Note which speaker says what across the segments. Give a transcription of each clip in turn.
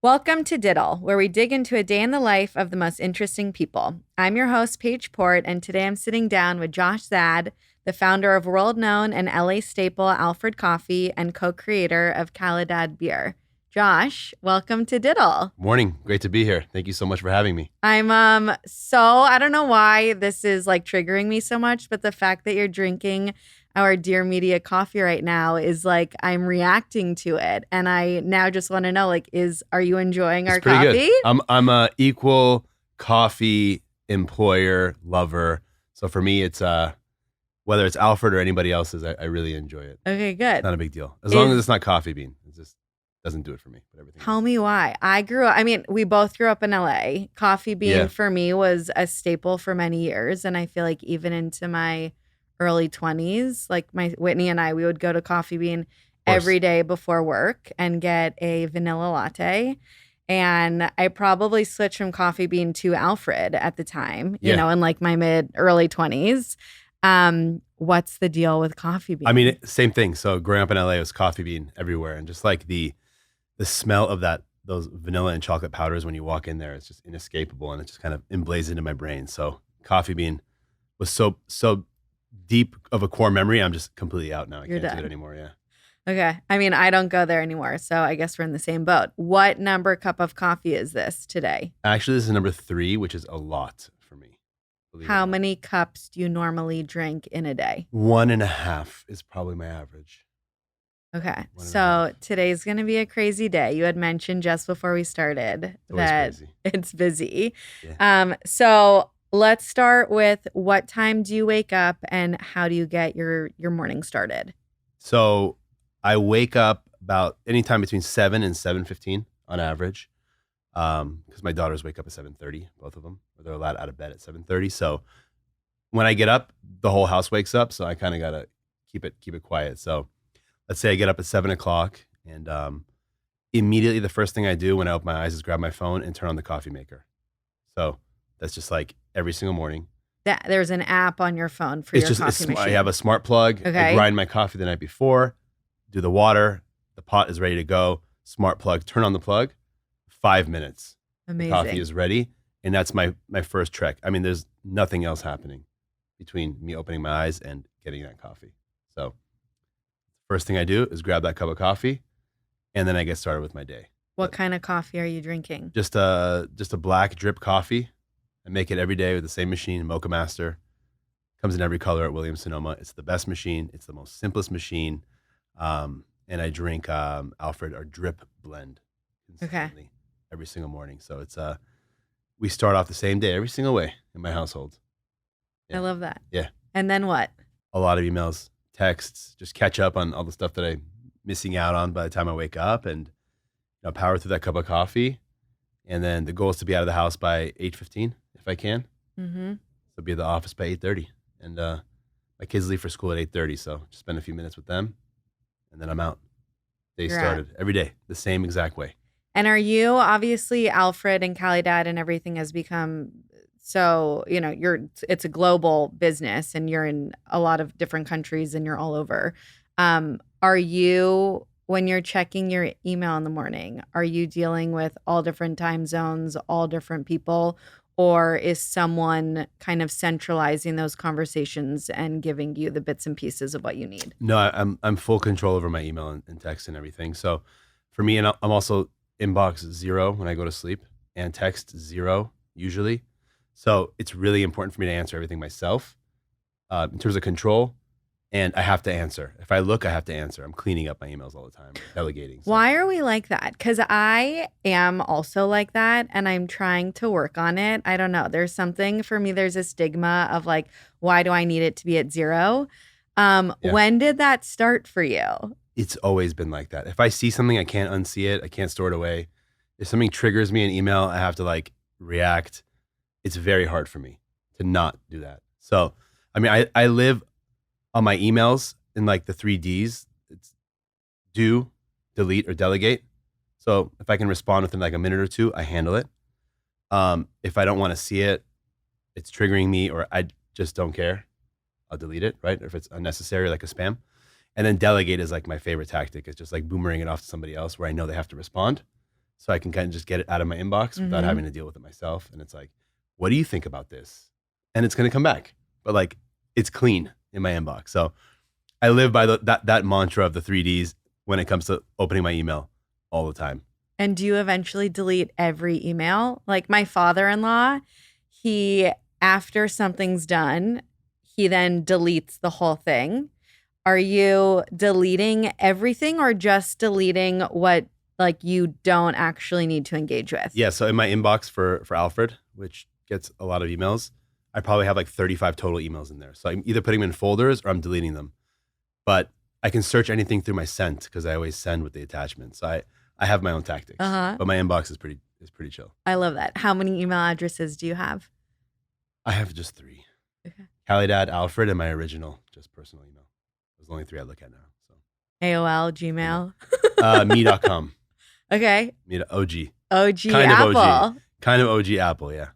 Speaker 1: Welcome to DITL, where we dig into a day in the life of the most interesting people. I'm your host, Paige Port, and today I'm sitting down with Josh Zad, the founder of world-known and LA staple Alfred Coffee and co-creator of Calidad beer. Josh, welcome to DITL.
Speaker 2: Morning. Great to be here. Thank you so much for having me.
Speaker 1: I don't know why this is like triggering me so much, but the fact that you're drinking our Dear Media coffee right now is like I'm reacting to it, and I now just want to know are you enjoying our
Speaker 2: pretty
Speaker 1: coffee?
Speaker 2: Good. I'm a equal coffee employer lover. So for me, it's whether it's Alfred or anybody else's, I really enjoy it.
Speaker 1: Okay, good.
Speaker 2: It's not a big deal as long as it's not coffee bean. It just doesn't do it for me. But everything.
Speaker 1: Tell me why. We both grew up in LA. Coffee bean for me was a staple for many years, and I feel like even into my early 20s, like my Whitney and I, we would go to Coffee Bean every day before work and get a vanilla latte. And I probably switched from Coffee Bean to Alfred at the time, you know, in like my early 20s. What's the deal with Coffee Bean?
Speaker 2: I mean, same thing. So growing up in LA, it was Coffee Bean everywhere, and just like the smell of those vanilla and chocolate powders when you walk in there, it's just inescapable, and it just kind of emblazoned in my brain. So Coffee Bean was so deep of a core memory. I'm just completely out now. I can't do it anymore. Yeah.
Speaker 1: Okay. I mean, I don't go there anymore, so I guess we're in the same boat. What number cup of coffee is this today?
Speaker 2: Actually, this is number 3, which is a lot for me.
Speaker 1: How many cups do you normally drink in a day?
Speaker 2: 1.5 is probably my average.
Speaker 1: Okay. So today's going to be a crazy day. You had mentioned just before we started that it's busy. Yeah. So let's start with, what time do you wake up and how do you get your morning started?
Speaker 2: So I wake up about anytime between 7 and 7:15 on average, because my daughters wake up at 7:30, both of them, or they're allowed out of bed at 7:30. So when I get up, the whole house wakes up. So I kind of gotta keep it quiet. So let's say I get up at 7 o'clock, and immediately the first thing I do when I open my eyes is grab my phone and turn on the coffee maker. So that's just like every single morning.
Speaker 1: There's an app on your phone for your coffee machine.
Speaker 2: I have a smart plug.
Speaker 1: Okay.
Speaker 2: I grind my coffee the night before, do the water, the pot is ready to go. Smart plug, turn on the plug, 5 minutes.
Speaker 1: Amazing.
Speaker 2: The coffee is ready, and that's my first trek. I mean, there's nothing else happening between me opening my eyes and getting that coffee. So first thing I do is grab that cup of coffee, and then I get started with my day.
Speaker 1: What kind of coffee are you drinking?
Speaker 2: Just a black drip coffee. I make it every day with the same machine, Mocha Master. Comes in every color at Williams-Sonoma. It's the best machine. It's the most simplest machine. And I drink Alfred, our drip blend, consistently every single morning. So it's we start off the same day every single way in my household.
Speaker 1: Yeah. I love that.
Speaker 2: Yeah.
Speaker 1: And then what?
Speaker 2: A lot of emails, texts, just catch up on all the stuff that I'm missing out on by the time I wake up, and power through that cup of coffee. And then the goal is to be out of the house by 8:15 if I can.
Speaker 1: Mm-hmm.
Speaker 2: So be at the office by 8:30. And my kids leave for school at 8:30, so just spend a few minutes with them, and then I'm out. Day started every day, the same exact way.
Speaker 1: And are you, obviously Alfred and Calidad and everything has become so, it's a global business and you're in a lot of different countries and you're all over. Are you, when you're checking your email in the morning, are you dealing with all different time zones, all different people? Or is someone kind of centralizing those conversations and giving you the bits and pieces of what you need?
Speaker 2: No, I'm full control over my email and text and everything. So for me, and I'm also inbox 0 when I go to sleep, and text 0 usually. So it's really important for me to answer everything myself in terms of control. And I have to answer. If I look, I have to answer. I'm cleaning up my emails all the time, delegating.
Speaker 1: So. Why are we like that? Because I am also like that, and I'm trying to work on it. I don't know. There's something, for me, there's a stigma of like, why do I need it to be at 0? When did that start for you?
Speaker 2: It's always been like that. If I see something, I can't unsee it. I can't store it away. If something triggers me in email, I have to like react. It's very hard for me to not do that. So, I mean, I live on my emails in like the 3 Ds. It's do, delete, or delegate. So if I can respond within like a minute or two, I handle it. If I don't want to see it, it's triggering me, or I just don't care, I'll delete it, right? If it's unnecessary, like a spam. And then delegate is like my favorite tactic. It's just like boomerang it off to somebody else where I know they have to respond. so I can kind of just get it out of my inbox without having to deal with it myself. And it's like, what do you think about this? And it's going to come back, but like it's clean in my inbox. So I live by that mantra of the 3Ds when it comes to opening my email all the time.
Speaker 1: And do you eventually delete every email? Like my father-in-law, he, after something's done, he then deletes the whole thing. Are you deleting everything or just deleting what like you don't actually need to engage with?
Speaker 2: Yeah. So in my inbox for Alfred, which gets a lot of emails, I probably have like 35 total emails in there. So I'm either putting them in folders or I'm deleting them. But I can search anything through my sent because I always send with the attachment. So I have my own tactics, but my inbox is pretty chill.
Speaker 1: I love that. How many email addresses do you have?
Speaker 2: I have just 3.
Speaker 1: Okay.
Speaker 2: Calidad, Alfred, and my original, just personal email. Those are the only 3 I look at now. So
Speaker 1: AOL, Gmail.
Speaker 2: Me.com.
Speaker 1: Okay.
Speaker 2: Me OG.
Speaker 1: OG
Speaker 2: kind
Speaker 1: Apple.
Speaker 2: Of OG. Kind of OG Apple, yeah.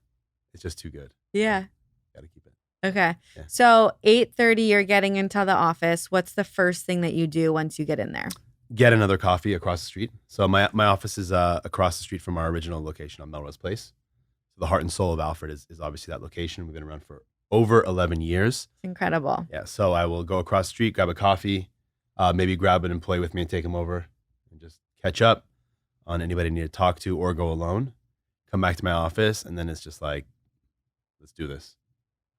Speaker 2: It's just too good.
Speaker 1: Yeah.
Speaker 2: Gotta keep it.
Speaker 1: Okay.
Speaker 2: Yeah.
Speaker 1: So 8:30, you're getting into the office. What's the first thing that you do once you get in there?
Speaker 2: Get another coffee across the street. So my office is across the street from our original location on Melrose Place. So the heart and soul of Alfred is obviously that location. We've been around for over 11 years.
Speaker 1: Incredible.
Speaker 2: Yeah. So I will go across the street, grab a coffee, maybe grab an employee with me and take him over and just catch up on anybody I need to talk to or go alone. Come back to my office, and then it's just like, let's do this.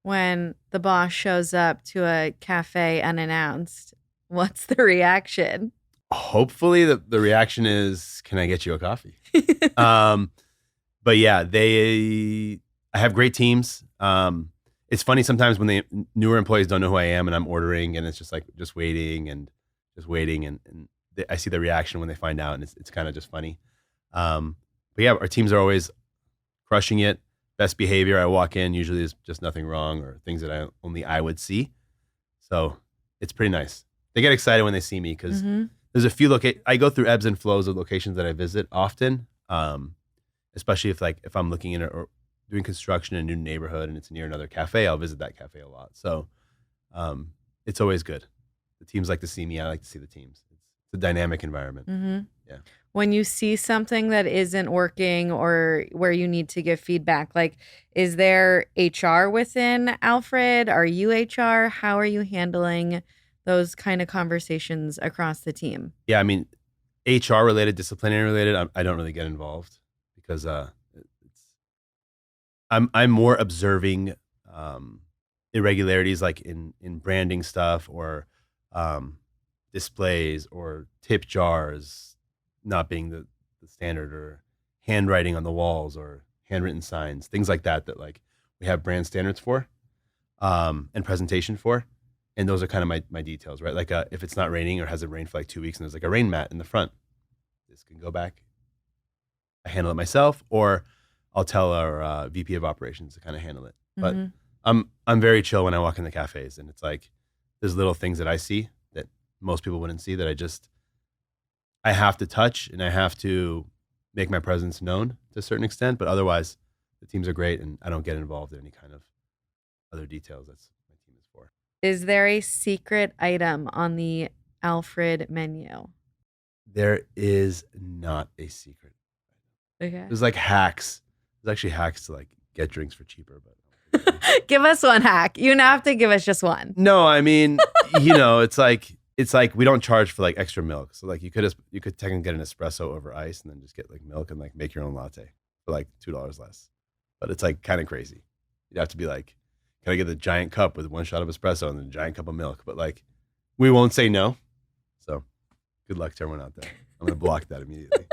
Speaker 1: When the boss shows up to a cafe unannounced, what's the reaction?
Speaker 2: Hopefully the reaction is, can I get you a coffee? But yeah, I have great teams. It's funny sometimes when the newer employees don't know who I am and I'm ordering and it's just like, just waiting. And I see the reaction when they find out, and it's kind of just funny. But yeah, our teams are always crushing it. Best behavior. I walk in, usually there's just nothing wrong or things that only I would see. So it's pretty nice. They get excited when they see me because there's a few I go through ebbs and flows of locations that I visit often, especially if I'm looking in or doing construction in a new neighborhood and it's near another cafe, I'll visit that cafe a lot. So it's always good. The teams like to see me. I like to see the teams. It's a dynamic environment. Yeah.
Speaker 1: When you see something that isn't working or where you need to give feedback, like, is there HR within Alfred? Are you HR? How are you handling those kind of conversations across the team?
Speaker 2: Yeah, I mean, HR related, disciplinary related, I don't really get involved because I'm more observing irregularities like in branding stuff or displays or tip jars not being the standard, or handwriting on the walls or handwritten signs, things like that like we have brand standards for and presentation for. And those are kind of my details, right? Like if it's not raining or hasn't rained for like 2 weeks and there's like a rain mat in the front, this can go back. I handle it myself, or I'll tell our VP of operations to kind of handle it. But I'm very chill when I walk in the cafes, and it's like there's little things that I see that most people wouldn't see that I have to touch and I have to make my presence known to a certain extent. But otherwise, the teams are great, and I don't get involved in any kind of other details. That's what my team is for.
Speaker 1: Is there a secret item on the Alfred menu?
Speaker 2: There is not a secret.
Speaker 1: Okay.
Speaker 2: There's like hacks. There's actually hacks to like get drinks for cheaper, but
Speaker 1: give us one hack. You don't have to give us just one.
Speaker 2: No, I mean, it's like we don't charge for like extra milk. So like you could technically get an espresso over ice and then just get like milk and like make your own latte for like $2 less. But it's like kind of crazy. You'd have to be like, can I get the giant cup with 1 shot of espresso and then a giant cup of milk? But like, we won't say no. So good luck to everyone out there. I'm going to block that immediately.